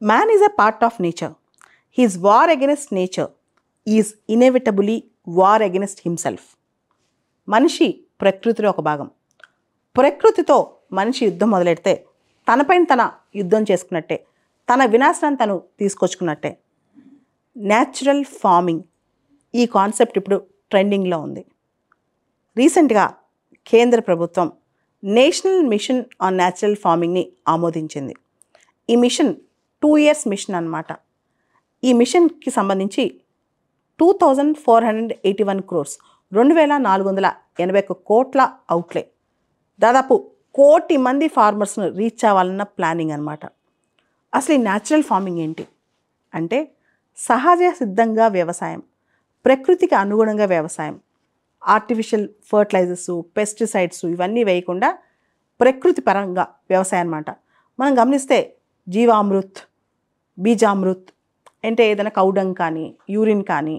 Man is a part of nature. His war against nature is inevitably war against himself. మనిషి ప్రకృతిలో ఒక భాగం. ప్రకృతితో మనిషి యుద్ధం మొదలెడితే తనపైన తన యుద్ధం చేసుకున్నట్టే, తన వినాశనాన్ని తను తీసుకొచ్చుకున్నట్టే. న్యాచురల్ ఫార్మింగ్ ఈ కాన్సెప్ట్ ఇప్పుడు ట్రెండింగ్లో ఉంది. రీసెంట్గా కేంద్ర ప్రభుత్వం నేషనల్ మిషన్ ఆన్ న్యాచురల్ ఫార్మింగ్ని ఆమోదించింది. ఈ మిషన్ 2 years మిషన్ అన్నమాట. ఈ మిషన్కి సంబంధించి 2481 crores 2481 కోట్ల అవుట్లే, దాదాపు 1 కోటి మంది ఫార్మర్స్ను రీచ్ అవ్వాలన్న ప్లానింగ్ అనమాట. అసలు ఈ న్యాచురల్ ఫార్మింగ్ ఏంటి అంటే సహజ సిద్ధంగా వ్యవసాయం, ప్రకృతికి అనుగుణంగా వ్యవసాయం, ఆర్టిఫిషియల్ ఫర్టిలైజర్స్, పెస్టిసైడ్స్ ఇవన్నీ వేయకుండా ప్రకృతి పరంగా వ్యవసాయం అన్నమాట. మనం గమనిస్తే జీవామృత్, బీజామృత్ అంటే ఏదైనా కౌడంగ్ కానీ యూరిన్ కానీ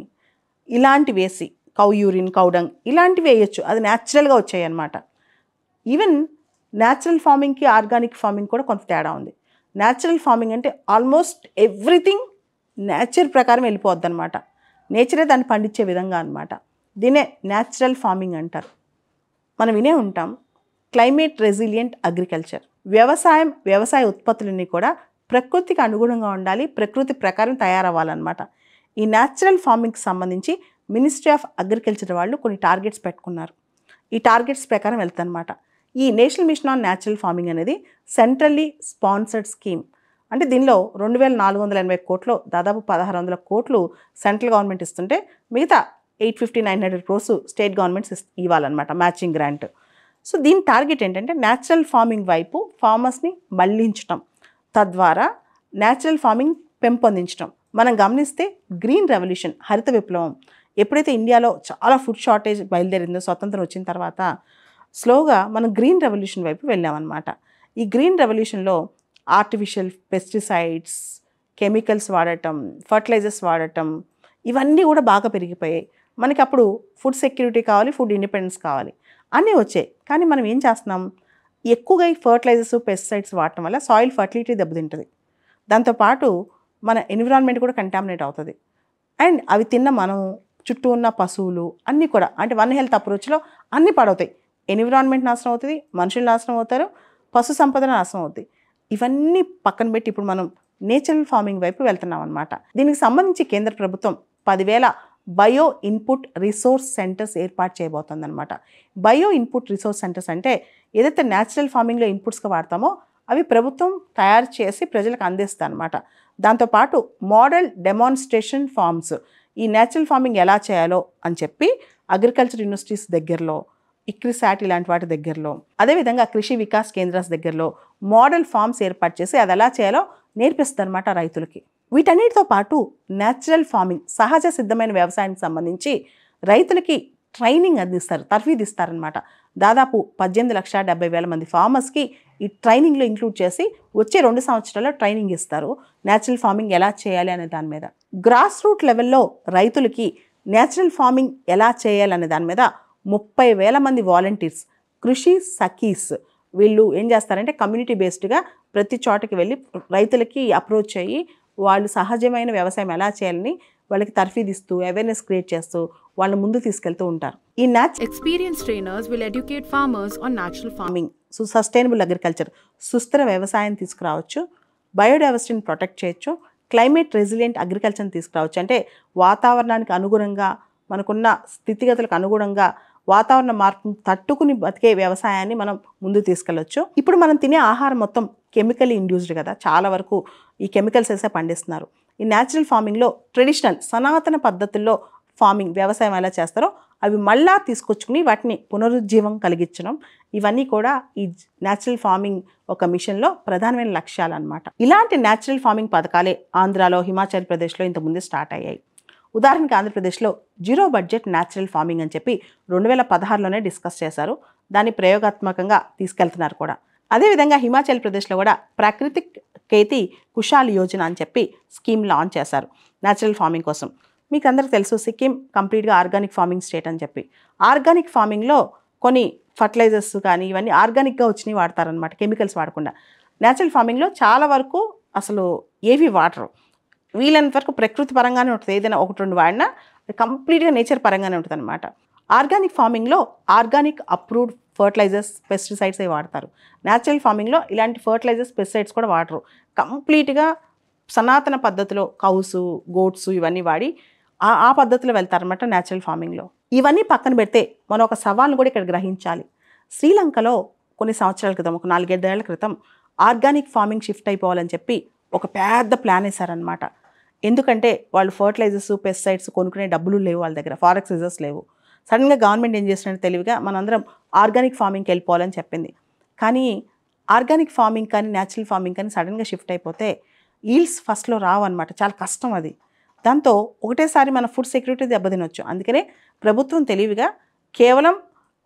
ఇలాంటివి వేసి, కౌ యూరిన్, కౌడంగ్ ఇలాంటివి వేయచ్చు, అది న్యాచురల్గా వచ్చాయి అన్నమాట. ఈవెన్ న్యాచురల్ ఫార్మింగ్కి ఆర్గానిక్ ఫార్మింగ్ కూడా కొంత తేడా ఉంది. న్యాచురల్ ఫార్మింగ్ అంటే ఆల్మోస్ట్ ఎవ్రీథింగ్ నేచర్ ప్రకారం వెళ్ళిపోద్ది అనమాట. నేచరే దాన్ని పండించే విధంగా అనమాట. దీనే న్యాచురల్ ఫార్మింగ్ అంటారు. మనం వినే ఉంటాం క్లైమేట్ రెసిలియంట్ అగ్రికల్చర్. వ్యవసాయ ఉత్పత్తులన్నీ కూడా ప్రకృతికి అనుగుణంగా ఉండాలి, ప్రకృతి ప్రకారం తయారవ్వాలన్నమాట. ఈ న్యాచురల్ ఫార్మింగ్కి సంబంధించి మినిస్ట్రీ ఆఫ్ అగ్రికల్చర్ వాళ్ళు కొన్ని టార్గెట్స్ పెట్టుకున్నారు. ఈ టార్గెట్స్ ప్రకారం వెళ్తారన్నమాట. ఈ national mission on natural farming అనేది సెంట్రల్లీ స్పాన్సర్డ్ స్కీమ్. అంటే దీనిలో 2480 కోట్లు, దాదాపు 1600 కోట్లు సెంట్రల్ గవర్నమెంట్ ఇస్తుంటే మిగతా 850-900 crores స్టేట్ గవర్నమెంట్స్ ఇవ్వాలన్నమాట, మ్యాచింగ్ గ్రాంట్. సో దీని టార్గెట్ ఏంటంటే న్యాచురల్ ఫార్మింగ్ వైపు ఫార్మర్స్ని మళ్లించడం, తద్వారా న్యాచురల్ ఫార్మింగ్ పెంపొందించడం. మనం గమనిస్తే గ్రీన్ రెవల్యూషన్, హరిత విప్లవం ఎప్పుడైతే ఇండియాలో చాలా ఫుడ్ షార్టేజ్ బయలుదేరిందో స్వతంత్రం వచ్చిన తర్వాత స్లోగా మనం గ్రీన్ రెవల్యూషన్ వైపు వెళ్ళామన్నమాట. ఈ గ్రీన్ రెవల్యూషన్లో ఆర్టిఫిషియల్ పెస్టిసైడ్స్, కెమికల్స్ వాడటం, ఫర్టిలైజర్స్ వాడటం ఇవన్నీ కూడా బాగా పెరిగిపోయాయి. మనకి అప్పుడు ఫుడ్ సెక్యూరిటీ కావాలి, ఫుడ్ ఇండిపెండెన్స్ కావాలి, అన్నీ వచ్చాయి. కానీ మనం ఏం చేస్తున్నాం, ఎక్కువగా ఈ ఫర్టిలైజర్స్, పెస్టిసైడ్స్ వాడటం వల్ల సాయిల్ ఫర్టిలిటీ దెబ్బతింటుంది. దాంతోపాటు మన ఎన్విరాన్మెంట్ కూడా కంటామినేట్ అవుతుంది. అండ్ అవి తిన్న మనం, చుట్టూ ఉన్న పశువులు అన్నీ కూడా, అంటే వన్ హెల్త్ అప్రోచ్లో అన్నీ పాడవుతాయి. ఎన్విరాన్మెంట్ నాశనం అవుతుంది, మనుషులు నాశనం అవుతారు, పశు సంపద నాశనం అవుతుంది. ఇవన్నీ పక్కన పెట్టి ఇప్పుడు మనం నేచురల్ ఫార్మింగ్ వైపు వెళ్తున్నాం అనమాట. దీనికి సంబంధించి కేంద్ర ప్రభుత్వం 10,000 బయో ఇన్పుట్ రిసోర్స్ సెంటర్స్ ఏర్పాటు చేయబోతుందన్నమాట. బయో ఇన్పుట్ రిసోర్స్ సెంటర్స్ అంటే ఏదైతే న్యాచురల్ ఫార్మింగ్లో ఇన్పుట్స్గా వాడతామో అవి ప్రభుత్వం తయారు చేసి ప్రజలకు అందిస్తుంది అనమాట. దాంతోపాటు మోడల్ డెమాన్స్ట్రేషన్ ఫార్మ్స్, ఈ న్యాచురల్ ఫార్మింగ్ ఎలా చేయాలో అని చెప్పి అగ్రికల్చర్ యూనివర్సిటీస్ దగ్గరలో, ఇక్రిసాట్ ఇలాంటి వాటి దగ్గరలో, అదేవిధంగా కృషి వికాస్ కేంద్రాస్ దగ్గరలో మోడల్ ఫార్మ్స్ ఏర్పాటు చేసి అది ఎలా చేయాలో నేర్పిస్తుంది అనమాట రైతులకి. వీటన్నిటితో పాటు న్యాచురల్ ఫార్మింగ్, సహజ సిద్ధమైన వ్యవసాయానికి సంబంధించి రైతులకి ట్రైనింగ్ అందిస్తారు, తర్ఫీదు ఇస్తారనమాట. దాదాపు 18,70,000 మంది ఫార్మర్స్కి ఈ ట్రైనింగ్లో ఇంక్లూడ్ చేసి వచ్చే 2 సంవత్సరాల్లో ట్రైనింగ్ ఇస్తారు న్యాచురల్ ఫార్మింగ్ ఎలా చేయాలి అనే దాని మీద. గ్రాస్ రూట్ లెవెల్లో రైతులకి న్యాచురల్ ఫార్మింగ్ ఎలా చేయాలనే దాని మీద 30,000 మంది వాలంటీర్స్, కృషి సఖీస్ వీళ్ళు ఏం చేస్తారంటే కమ్యూనిటీ బేస్డ్గా ప్రతి చోటకి వెళ్ళి రైతులకి అప్రోచ్ అయ్యి వాళ్ళు సహజమైన వ్యవసాయం ఎలా చేయాలని వాళ్ళకి తర్ఫీదు ఇస్తూ, అవేర్నెస్ క్రియేట్ చేస్తూ వాళ్ళని ముందు తీసుకెళ్తూ ఉంటారు. ఈ Experienced trainers will educate farmers on natural farming. Sustainable agriculture, సుస్థిర వ్యవసాయం తీసుకురావచ్చు, బయోడైవర్సిటీని ప్రొటెక్ట్ చేయొచ్చు, క్లైమేట్ రెసిలియంట్ అగ్రికల్చర్ని తీసుకురావచ్చు. అంటే వాతావరణానికి అనుగుణంగా, మనకున్న స్థితిగతులకు అనుగుణంగా వాతావరణ మార్పును తట్టుకుని బతికే వ్యవసాయాన్ని మనం ముందు తీసుకెళ్ళొచ్చు. ఇప్పుడు మనం తినే ఆహారం మొత్తం కెమికల్ ఇండ్యూస్డ్ కదా, చాలా వరకు ఈ కెమికల్స్ వేసే పండిస్తున్నారు. ఈ న్యాచురల్ ఫార్మింగ్లో ట్రెడిషనల్ సనాతన పద్ధతుల్లో ఫార్మింగ్, వ్యవసాయం ఎలా చేస్తారో అవి మళ్ళా తీసుకొచ్చుకుని వాటిని పునరుజ్జీవం కలిగించడం, ఇవన్నీ కూడా ఈ న్యాచురల్ ఫార్మింగ్ ఒక మిషన్లో ప్రధానమైన లక్ష్యాలు అనమాట. ఇలాంటి న్యాచురల్ ఫార్మింగ్ పథకాలే ఆంధ్రాలో, హిమాచల్ ప్రదేశ్లో ఇంతకుముందే స్టార్ట్ అయ్యాయి. ఉదాహరణకి ఆంధ్రప్రదేశ్లో జీరో బడ్జెట్ న్యాచురల్ ఫార్మింగ్ అని చెప్పి 2016లోనే డిస్కస్ చేశారు. దాన్ని ప్రయోగాత్మకంగా తీసుకెళ్తున్నారు కూడా. అదేవిధంగా హిమాచల్ ప్రదేశ్లో కూడా ప్రాకృతిక్ ఖేతీ కుశాల్ యోజన అని చెప్పి స్కీమ్ లాంచ్ చేశారు న్యాచురల్ ఫార్మింగ్ కోసం. మీకు అందరికీ తెలుసు సిక్కిం కంప్లీట్గా ఆర్గానిక్ ఫార్మింగ్ స్టేట్ అని చెప్పి. ఆర్గానిక్ ఫార్మింగ్లో కొన్ని ఫర్టిలైజర్స్ కానీ ఇవన్నీ ఆర్గానిక్గా వచ్చినవి వాడతారనమాట, కెమికల్స్ వాడకుండా. న్యాచురల్ ఫార్మింగ్లో చాలా వరకు అసలు ఏవి వాడరు. వీలైనంత వరకు ప్రకృతి పరంగానే ఉంటుంది. ఏదైనా 1-2 వాడినా కంప్లీట్గా నేచర్ పరంగానే ఉంటుంది అనమాట. ఆర్గానిక్ ఫార్మింగ్లో ఆర్గానిక్ అప్రూవ్డ్ ఫర్టిలైజర్స్, పెస్టిసైడ్స్ అవి వాడతారు. న్యాచురల్ ఫార్మింగ్లో ఇలాంటి ఫర్టిలైజర్స్, పెస్టిసైడ్స్ కూడా వాడరు. కంప్లీట్గా సనాతన పద్ధతిలో కౌసు, గోట్స్ ఇవన్నీ వాడి ఆ పద్ధతిలో వెళ్తారనమాట న్యాచురల్ ఫార్మింగ్లో. ఇవన్నీ పక్కన పెడితే మనం ఒక సవాల్ను కూడా ఇక్కడ గ్రహించాలి. శ్రీలంకలో కొన్ని సంవత్సరాల క్రితం, ఒక 4-5 ఏళ్ల క్రితం ఆర్గానిక్ ఫార్మింగ్ షిఫ్ట్ అయిపోవాలని చెప్పి ఒక పెద్ద ప్లాన్ వేశారనమాట. ఎందుకంటే వాళ్ళు ఫర్టిలైజర్స్, పెస్టిసైడ్స్ కొనుక్కునే డబ్బులు లేవు వాళ్ళ దగ్గర, ఫారెక్స్ రిజర్వ్స్ లేవు. సడన్గా గవర్నమెంట్ ఏం చేసినట్టు తెలివిగా మనందరం ఆర్గానిక్ ఫార్మింగ్కి వెళ్ళిపోవాలని చెప్పింది. కానీ ఆర్గానిక్ ఫార్మింగ్ కానీ న్యాచురల్ ఫార్మింగ్ కానీ సడన్గా షిఫ్ట్ అయిపోతే ఈల్డ్స్ ఫస్ట్లో రావు అనమాట. చాలా కష్టం అది. దాంతో ఒకటేసారి మన ఫుడ్ సెక్యూరిటీ దెబ్బతినొచ్చు. అందుకనే ప్రభుత్వం తెలివిగా కేవలం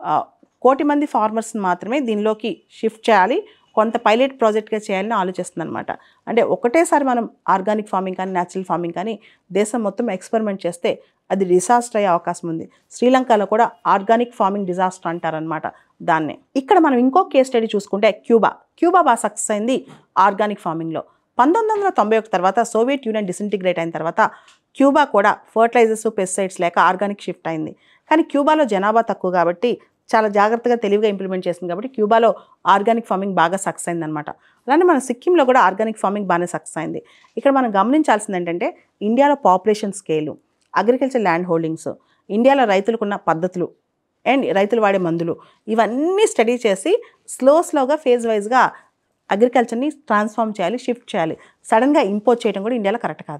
1 కోటి మంది ఫార్మర్స్ని మాత్రమే దీనిలోకి షిఫ్ట్ చేయాలి, కొంత పైలట్ ప్రాజెక్ట్గా చేయాలని ఆలోచిస్తుంది అనమాట. అంటే ఒకటేసారి మనం ఆర్గానిక్ ఫార్మింగ్ కానీ న్యాచురల్ ఫార్మింగ్ కానీ దేశం మొత్తం ఎక్స్పెరిమెంట్ చేస్తే అది డిజాస్టర్ అయ్యే అవకాశం ఉంది. శ్రీలంకలో కూడా ఆర్గానిక్ ఫార్మింగ్ డిజాస్టర్ అంటారనమాట దాన్నే. ఇక్కడ మనం ఇంకో కేస్ స్టడీ చూసుకుంటే క్యూబా బాగా సక్సెస్ అయింది ఆర్గానిక్ ఫార్మింగ్లో. 1991 తర్వాత సోవియట్ యూనియన్ డిసింటిగ్రేట్ అయిన తర్వాత క్యూబా కూడా ఫర్టిలైజర్స్, పెస్టిసైడ్స్ లేక ఆర్గానిక్ షిఫ్ట్ అయింది. కానీ క్యూబాలో జనాభా తక్కువ కాబట్టి చాలా జాగ్రత్తగా తెలివిగా ఇంప్లిమెంట్ చేసింది కాబట్టి క్యూబాలో ఆర్గానిక్ ఫార్మింగ్ బాగా సక్సెస్ అయిందనమాట. అలానే మన సిక్కింలో కూడా ఆర్గానిక్ ఫార్మింగ్ బాగానే సక్సెస్ అయింది. ఇక్కడ మనం గమనించాల్సింది ఏంటంటే ఇండియాలో population scale, agriculture land holdings, ఇండియాలో రైతులకున్న పద్ధతులు అండ్ రైతులు వాడే మందులు ఇవన్నీ స్టడీ చేసి స్లోగా ఫేజ్ వైజ్గా అగ్రికల్చర్ని ట్రాన్స్ఫార్మ్ చేయాలి, షిఫ్ట్ చేయాలి. సడన్గా ఇంపోర్ట్ చేయడం కూడా ఇండియాలో కరెక్ట్ కాదు.